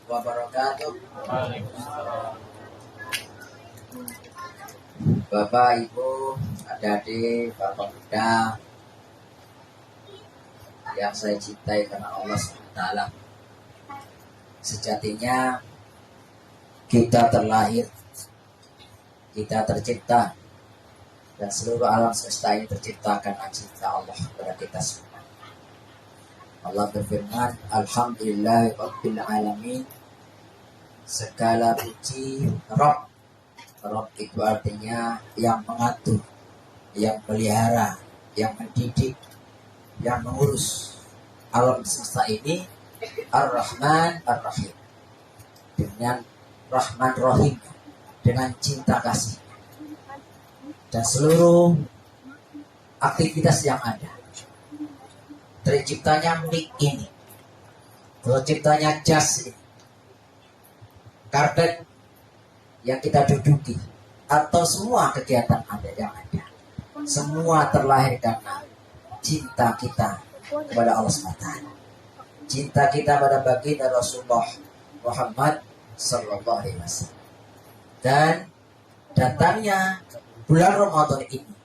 wabarakatuh. Bapak, Ibu, adik-adik, Bapak Muda yang saya cintai karena Allah SWT. Sejatinya kita terlahir, kita tercipta, dan seluruh alam semesta ini tercipta karena cinta Allah kepada kita semua. Allah berfirman, Alhamdulillahirabbil alamin. Segala puji Rabb. Rabb itu artinya yang mengatur, yang melihara, yang mendidik, yang mengurus alam semesta ini. Ar-Rahman Ar-Rahim, dengan Rahman Rahim, dengan cinta kasih, dan seluruh aktivitas yang ada. Terciptanya mic ini, terciptanya jas ini, karpet yang kita duduki, atau semua kegiatan ada yang ada, semua terlahir karena cinta kita kepada Allah SWT, cinta kita pada baginda Rasulullah Muhammad Sallallahu Alaihi Wasallam. Dan datangnya bulan Ramadan ini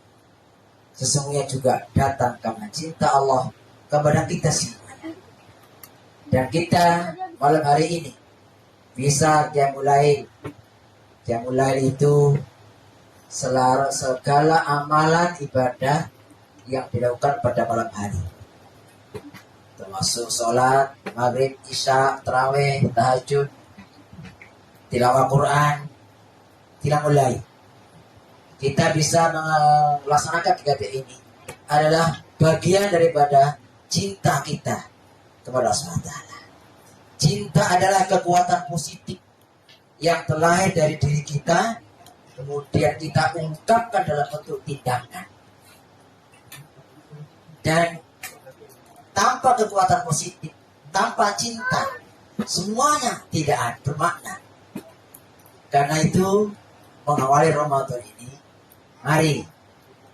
sesungguhnya juga datang karena cinta Allah kepada kita semuanya. Dan kita malam hari ini bisa mulai itu segala amalan ibadah yang dilakukan pada malam hari, termasuk sholat, maghrib, isya, tarawih, tahajud, tilawah Quran, tidak mulai. Kita bisa melaksanakan kegiatan ini adalah bagian daripada cinta kita kepada Allah SWT. Cinta adalah kekuatan positif yang terlahir dari diri kita, kemudian kita ungkapkan dalam bentuk tindakan. Dan tanpa kekuatan positif, tanpa cinta, semuanya tidak bermakna. Karena itu, mengawali Ramadan ini, mari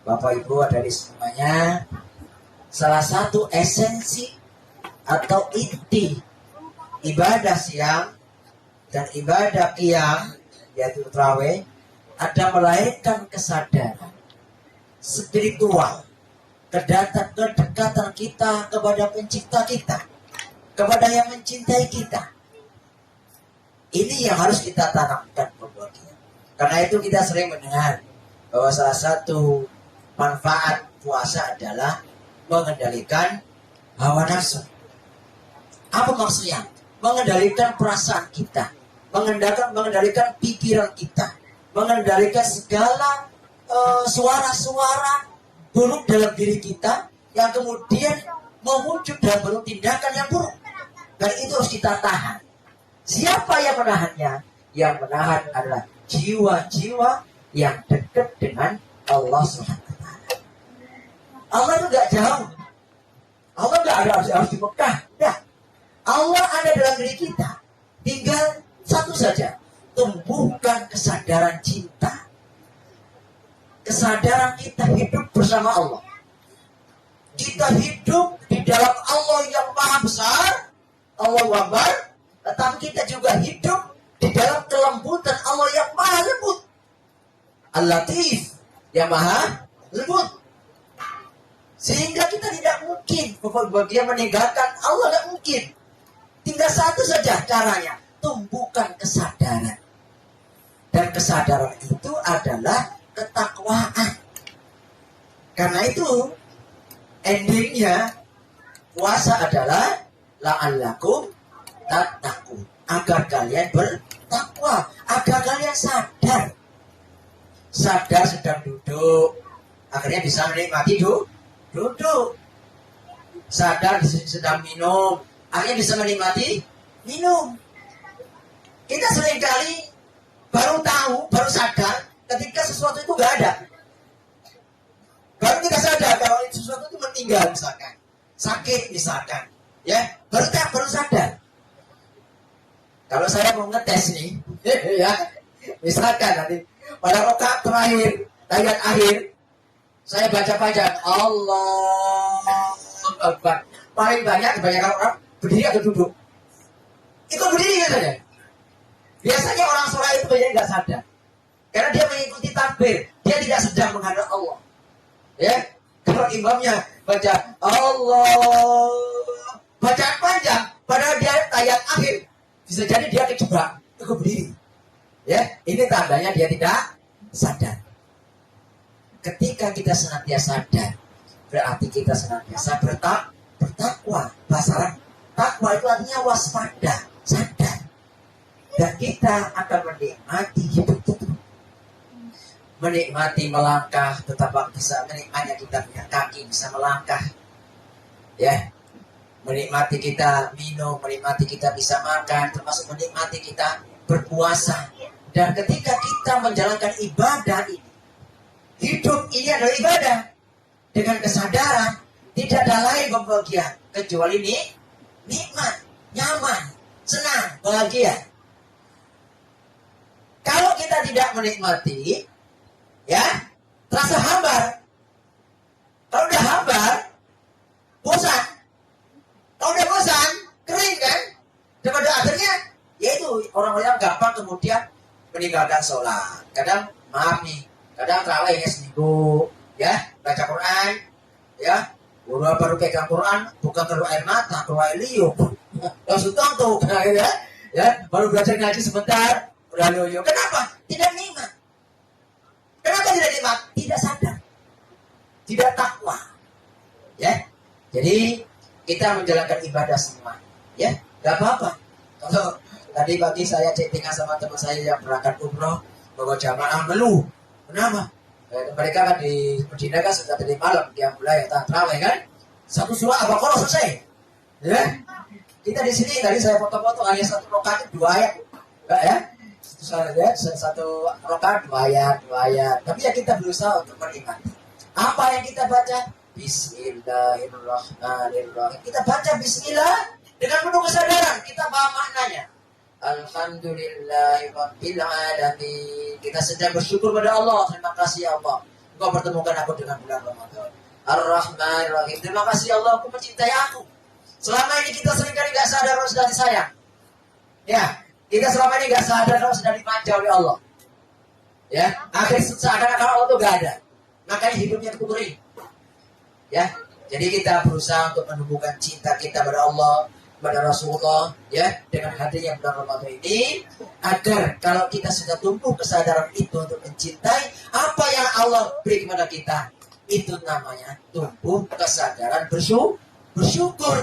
Bapak Ibu adik semuanya, salah satu esensi atau inti ibadah siang dan ibadah qiyam, yaitu tarawih, ada melahirkan kesadaran spiritual, kedekatan kita kepada pencipta kita, kepada yang mencintai kita. Ini yang harus kita tanamkan pembagian. Karena itu kita sering mendengar bahwa salah satu manfaat puasa adalah mengendalikan hawa nafsu. Apa maksudnya? Mengendalikan perasaan kita, mengendalikan pikiran kita, mengendalikan segala suara-suara buruk dalam diri kita yang kemudian mewujud dalam bentuk tindakan yang buruk. Dan itu harus kita tahan. Siapa yang menahannya? Yang menahan adalah jiwa-jiwa yang dekat dengan Allah SWT. Allah itu gak jauh. Allah gak ada harus di Mekah. Nah, Allah ada dalam diri kita. Tinggal satu saja, tumbuhkan kesadaran cinta, kesadaran kita hidup bersama Allah. Kita hidup di dalam Allah yang maha besar, Allahu Akbar, tetapi kita juga hidup di dalam kelembutan Allah yang maha lembut, Al-Latif, yang maha lembut. Sehingga kita tidak mungkin dia meninggalkan Allah, tidak mungkin. Tinggal satu saja caranya, tumbuhkan kesadaran. Dan kesadaran itu adalah ketakwaan. Karena itu endingnya puasa adalah la'allakum tattaqun, agar kalian bertakwa, agar kalian sadar sedang duduk, akhirnya bisa menikmati duduk. Sadar sedang minum, akhirnya bisa menikmati minum. Kita seringkali baru sadar ketika sesuatu itu gak ada. Baru kita sadar kalau sesuatu itu meninggal misalkan, sakit misalkan, ya baru sadar. Kalau saya mau ngetes nih, ya misalkan nanti pada rakaat terakhir, tahiyat akhir, saya baca Allah Akbar. Paling banyak kebanyakan orang berdiri atau duduk. ikut berdiri katanya. Biasanya orang sholat itu banyak nggak sadar, karena dia mengikuti takbir, dia tidak sedang menghadap Allah. Ya, kalau imamnya baca Allah, bacaan panjang, padahal dia ayat akhir, bisa jadi dia kejebak, ikut berdiri. Ya, ini tandanya dia tidak sadar. Ketika kita senantiasa sadar, berarti kita senantiasa bertakwa. Bahasa takwa itu artinya waspada, sadar. Dan kita akan menikmati hidup itu. Menikmati melangkah, betapa bisa menikmati kita punya kaki bisa melangkah. Ya, menikmati kita minum, menikmati kita bisa makan, termasuk menikmati kita berpuasa. Dan ketika kita menjalankan ibadah ini, hidup ini adalah ibadah. Dengan kesadaran, tidak ada lain pembagian kecuali ini nikmat, nyaman, senang, bahagia. Kalau kita tidak menikmati, ya, terasa hambar. Kalau udah hambar, bosan. Kalau udah bosan, kering kan? Dan pada akhirnya, yaitu orang-orang gampang kemudian meninggalkan sholat. Kadang, maaf nih, kadang terawihnya seminggu, ya, baca Quran, ya, baru pegang Quran, bukan keluar air mata, keluar air liuk, langsung tonton, ya, baru belajar ngaji sebentar, udah loyo. Kenapa? Tidak nikmat. Kenapa tidak nikmat? Tidak sadar, tidak takwa, ya. Jadi kita menjalankan ibadah semua, ya, gak apa-apa. Kalau tadi pagi saya chattingan sama teman saya yang berangkat umroh, bawa jamaah ngeluh. Kenapa? Mereka kan di Medina kan sudah tadi malam dia mulai tarawih kan, satu surah Al-Baqarah selesai. Ya, kita di sini tadi saya foto-foto hanya satu rakaat 2 ayat, enggak ya? Satu rakaat 2 ayat. Tapi ya kita berusaha untuk menikmati. Apa yang kita baca? Bismillahirrahmanirrahim. Kita baca Bismillah dengan penuh kesadaran. Kita paham maknanya. Alhamdulillahirabbil alamin. Kita sedang bersyukur pada Allah. Terima kasih ya Allah, Engkau pertemukan aku dengan bulan Ramadan. Ar-Rahmanir-Rahim. Terima kasih ya Allah, Engkau mencintai aku. Selama ini kita seringkali gak sadar kalau sudah disayang. Ya, kita selama ini gak sadar kalau sudah dimanja oleh Allah. Ya, akhirnya seakan-akan Allah itu gak ada. Makanya hidupnya itu kering. Ya, jadi kita berusaha untuk menumbuhkan cinta kita pada Allah, pada Rasulullah, ya, dengan hadirnya bulan Ramadan ini, agar kalau kita sudah tumbuh kesadaran itu untuk mencintai apa yang Allah beri kepada kita, itu namanya tumbuh kesadaran bersyukur.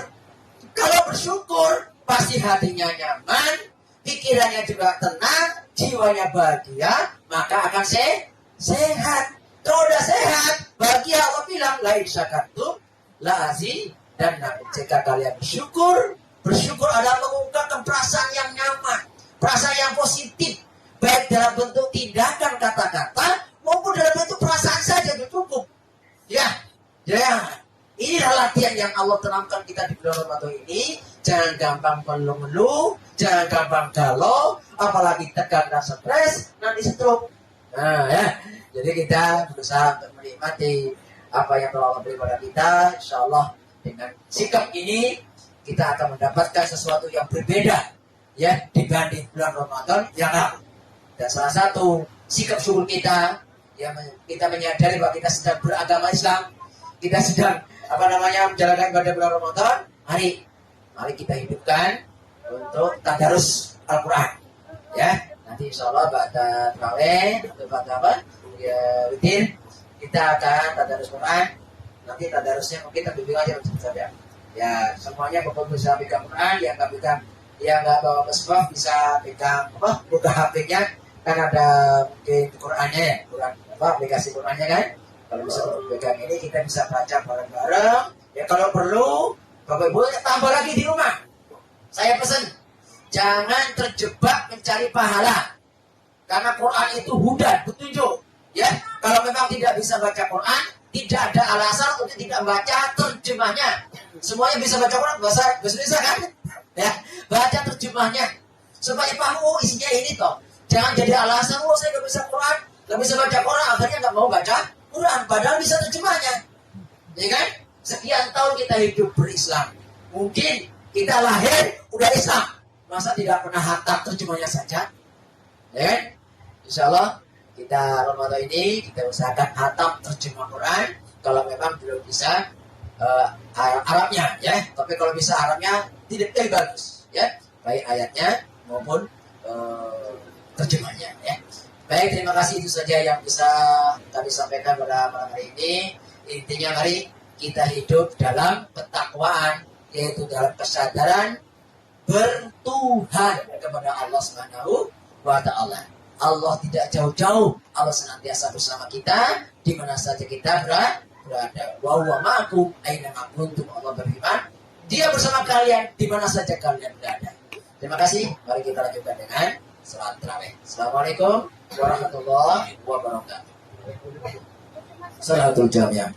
Kalau bersyukur, pasti hatinya nyaman, pikirannya juga tenang, jiwanya bahagia, maka akan sehat. Kalau udah sehat, bahagia, Allah bilang, la in syakartum la azidannakum. Jika kalian bersyukur adalah mengungkapkan perasaan yang nyaman, perasaan yang positif, baik dalam bentuk tindakan kata-kata maupun dalam bentuk perasaan saja cukup. Ya, inilah latihan yang Allah tanamkan kita di bulan Ramadan ini. Jangan gampang mengeluh, jangan gampang galau, apalagi tegang dan stres, nanti stroke. Nah, ya, jadi kita berusaha untuk menikmati apa yang telah Allah beri pada kita. Insya Allah dengan sikap ini kita akan mendapatkan sesuatu yang berbeda, ya, dibanding bulan Ramadan yang lalu. Dan salah satu sikap syukur kita, ya, kita menyadari bahwa kita sedang beragama Islam, kita sedang menjalankan ibadah bulan Ramadan. Mari kita hidupkan untuk tadarus Al-Quran, ya. Nanti insya Allah pada tarawih atau pada witir kita akan tadarus Quran. Nanti tadarusnya mungkin kita bimbing aja saja. Ya, semuanya pokoknya bisa pegang Quran, yang nggak bawa mushaf bisa pegang buka HP-nya, kan ada mungkin Qurannya ya, aplikasi Qurannya kan. Kalau bisa pegang ini kita bisa baca bareng-bareng. Ya kalau perlu, Bapak Ibu tambah lagi di rumah. Saya pesan, jangan terjebak mencari pahala, karena Quran itu hudan, petunjuk. Ya, kalau memang tidak bisa baca Quran, tidak ada alasan untuk tidak baca terjemahnya. Semuanya bisa baca Quran bahasa Indonesia kan? Ya, baca terjemahnya supaya paham isinya ini toh. Jangan jadi alasan, saya nggak bisa Quran, nggak bisa baca Quran, akhirnya nggak mau baca Quran, padahal bisa terjemahnya. Ya kan? Sekian tahun kita hidup berislam, mungkin kita lahir udah Islam, masa tidak pernah hatam terjemahnya saja? Ya kan? Insya Allah kita Ramadan ini kita usahakan hatam terjemah Quran. Kalau memang belum bisa Arabnya, ya. Tapi kalau bisa Arabnya tidak lebih bagus, ya. Baik ayatnya maupun terjemahnya, ya. Baik, terima kasih, itu saja yang bisa kami sampaikan pada malam hari ini. Intinya mari kita hidup dalam ketakwaan, yaitu dalam kesadaran bertuhan kepada Allah Subhanahu wa Ta'ala. Allah tidak jauh-jauh, Allah senantiasa bersama kita di mana saja kita berada. Wa huwa ma'akum aina ma kuntum. Allah berfirman, Dia bersama kalian di mana saja kalian berada. Terima kasih. Mari kita lanjutkan dengan salat tarawih. Assalamualaikum warahmatullahi wabarakatuh. Salatul jamiah.